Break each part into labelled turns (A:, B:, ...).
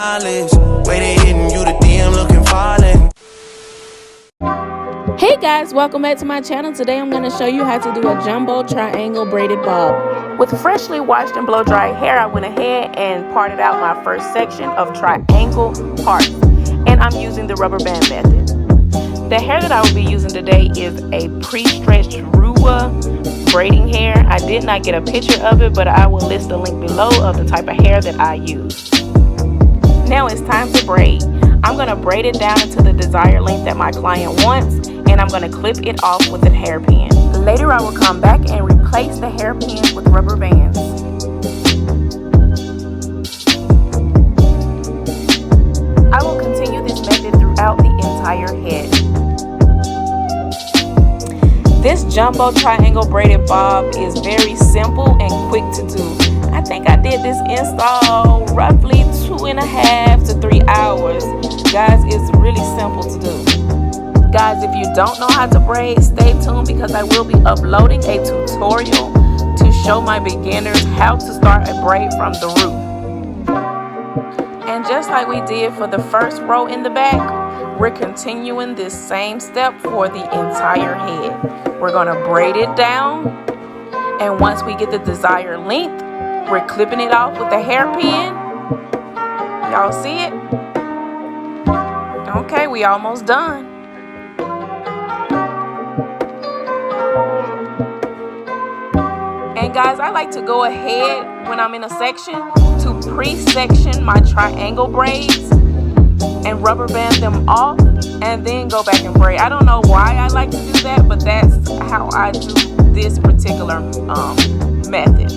A: Hey guys, welcome back to my channel. Today I'm going to show you how to do a jumbo triangle braided bob. With freshly washed and blow dried hair, I went ahead and parted out my first section of triangle parts, and I'm using the rubber band method. The hair that I will be using today is a pre-stretched Ruwa braiding hair. I did not get a picture of it, but I will list a link below of the type of hair that I use. Now it's time to braid. I'm going to braid it down into the desired length that my client wants, and I'm going to clip it off with a hairpin. Later I will come back and replace the hairpin with rubber bands. I will continue this method throughout the entire head. This jumbo triangle braided bob is very simple and quick to do. I think I did this install roughly 2.5 to 3 hours. Guys, it's really simple to do. Guys, if you don't know how to braid, stay tuned because I will be uploading a tutorial to show my beginners how to start a braid from the root. And just like we did for the first row in the back, we're continuing this same step for the entire head. We're going to braid it down, and once we get the desired length, we're clipping it off with a hairpin. Y'all see it? Okay, we almost done. And guys, I like to go ahead when I'm in a section to pre-section my triangle braids and rubber band them off and then go back and braid. I don't know why I like to do that, but that's how I do this particular method.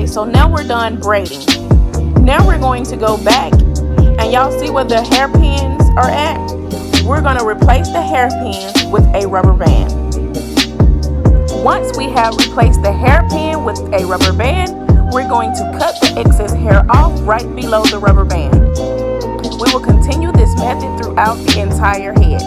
A: So now we're done braiding. Now we're going to go back, and y'all see where the hairpins are at? We're going to replace the hairpins with a rubber band. Once we have replaced the hairpin with a rubber band, we're going to cut the excess hair off right below the rubber band. We will continue this method throughout the entire head.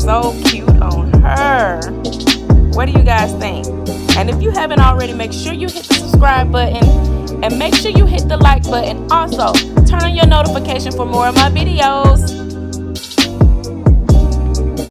A: so cute on her. guys think. And if you haven't already, make sure you hit the subscribe button and make sure you hit the like button. Also, turn on your notification for more of my videos.